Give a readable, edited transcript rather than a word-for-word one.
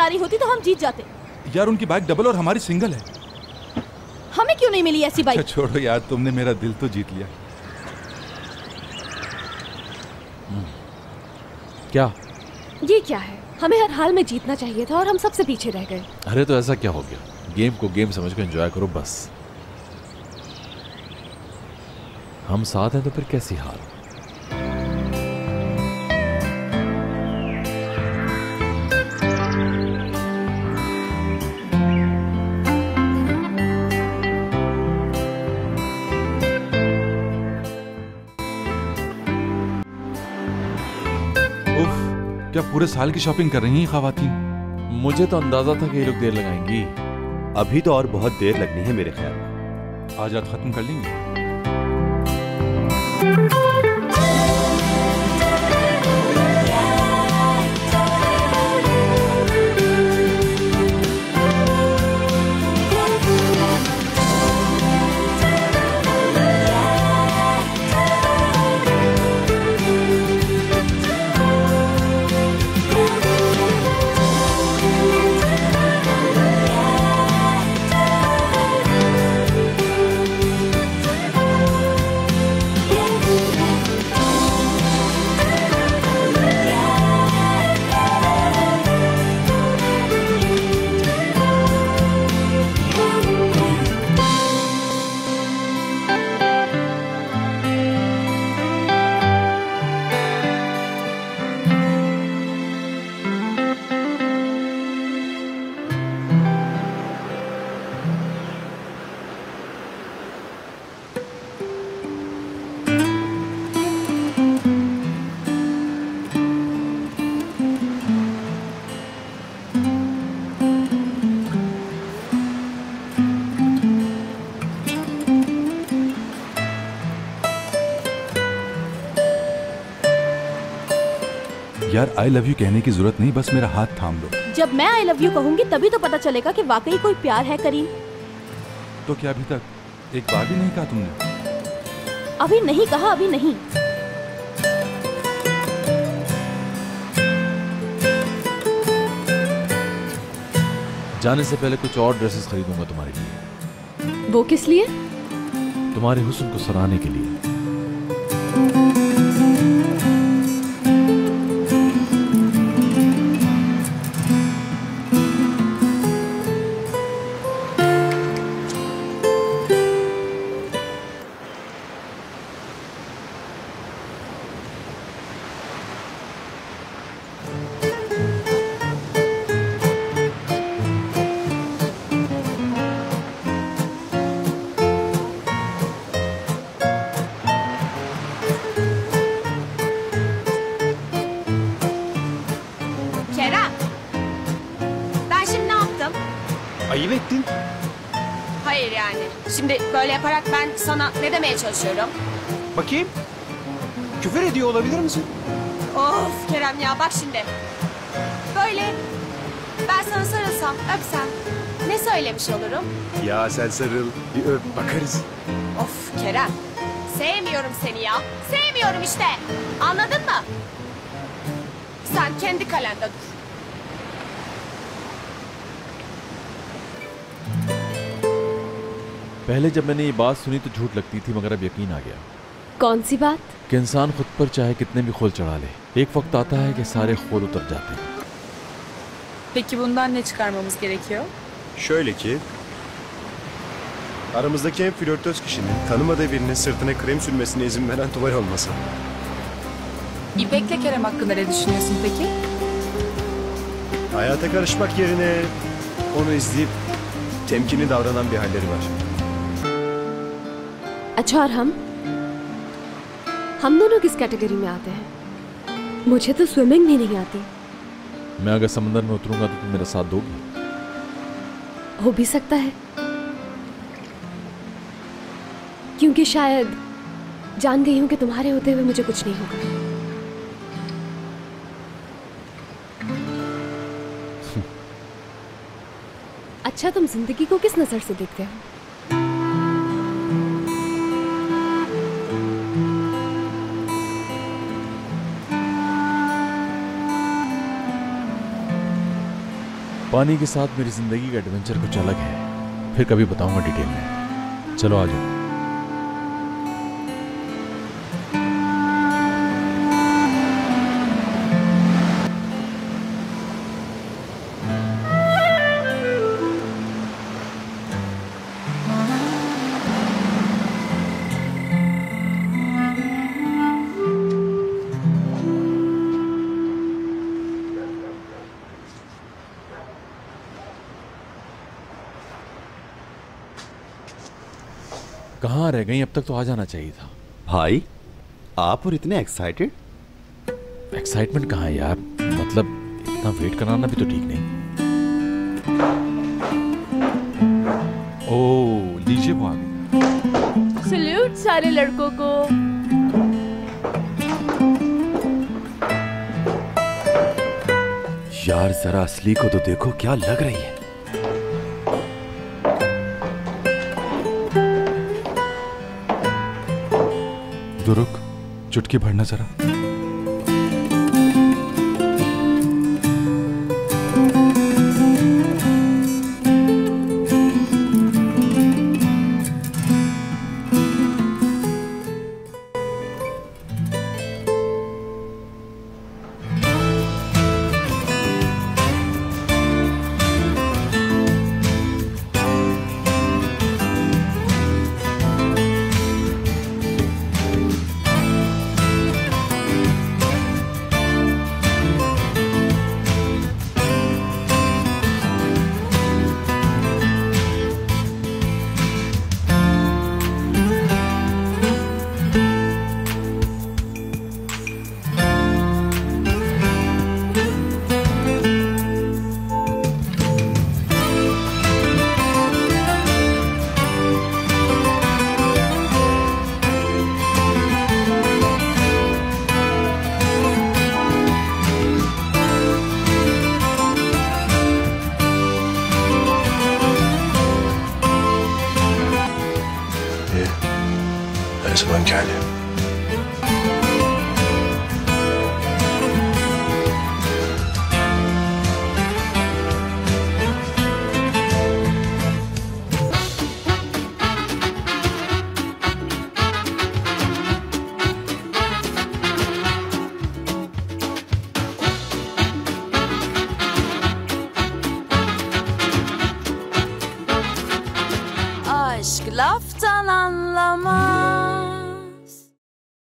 सवारी होती तो हम जीत जाते। यार उनकी बाइक डबल और हमारी सिंगल है। हमें क्यों नहीं मिली ऐसी बाइक? अच्छा छोड़ो यार, तुमने मेरा दिल तो जीत लिया। क्या? ये क्या है? हमें हर हाल में जीतना चाहिए था और हम सबसे पीछे रह गए। अरे तो ऐसा क्या हो गया? गेम को गेम समझकर एंजॉय करो बस। हम साथ हैं तो फिर कैसी हार? क्या पूरे साल की शॉपिंग कर रही हैं ख़वातीन? मुझे तो अंदाजा था कि ये लोग देर लगाएंगी। अभी तो और बहुत देर लगनी है मेरे ख्याल में। आज रात खत्म कर लेंगे। यार आई लव यू कहने की जरूरत नहीं, बस मेरा हाथ थाम लो। जब मैं आई लव यू कहूंगी तभी तो पता चलेगा कि वाकई कोई प्यार है करीम। तो क्या अभी तक एक बार भी नहीं कहा तुमने? अभी नहीं कहा, अभी नहीं। जाने से पहले कुछ और ड्रेसेस खरीदूंगा तुम्हारे लिए। वो किस लिए? तुम्हारे हुस्न को सराहने के लिए। Ayıp ettin. Hayır yani. Şimdi böyle yaparak ben sana ne demeye çalışıyorum? Bakayım. Küfür ediyor olabilir misin? Of Kerem ya bak şimdi. Böyle ben sana sarılsam, öpsem ne söylemiş olurum? Ya sen sarıl, bir öp, bakarız. Of Kerem. Sevmiyorum seni ya. Sevmiyorum işte. Anladın mı? Sen kendi kalende dur. पहले जब मैंने ये बात सुनी तो झूठ लगती थी, मगर अब यकीन आ गया। कौन सी बात? कि इंसान खुद पर चाहे कितने भी खोल चढ़ा ले, एक वक्त आता है कि सारे खोल उतर जाते हैं। Peki bundan ne çıkarmamız gerekiyor? Şöyle ki, aramızdaki en flörtöz kişinin tanımadığı birinin sırtına krem sürmesine izin veren Tuval olması. İpek'le Kerem hakkında ne düşünüyorsun peki? Hayata karışmak yerine onu izleyip temkinli davranan bir halleri var. अच्छा और हम दोनों किस category में आते हैं? मुझे तो स्विमिंग भी नहीं आती। मैं अगर समंदर में उतरूंगा तो तुम मेरा साथ दोगी? हो भी सकता है, क्योंकि शायद जान गई हूं कि तुम्हारे होते हुए मुझे कुछ नहीं होगा। अच्छा, तुम जिंदगी को किस नजर से देखते हो? पानी के साथ मेरी जिंदगी का एडवेंचर कुछ अलग है, फिर कभी बताऊंगा डिटेल में। चलो आ जाओ। कहाँ रह गई? अब तक तो आ जाना चाहिए था। भाई आप और इतने एक्साइटेड? एक्साइटमेंट कहाँ है यार, मतलब इतना वेट कराना भी तो ठीक नहीं। ओ लीजिए वो आ गई। सल्यूट सारे लड़कों को। यार जरा असली को तो देखो, क्या लग रही है। तो रुक, चुटकी भरना जरा। zaman geldi. Aşk laftan anlamaz.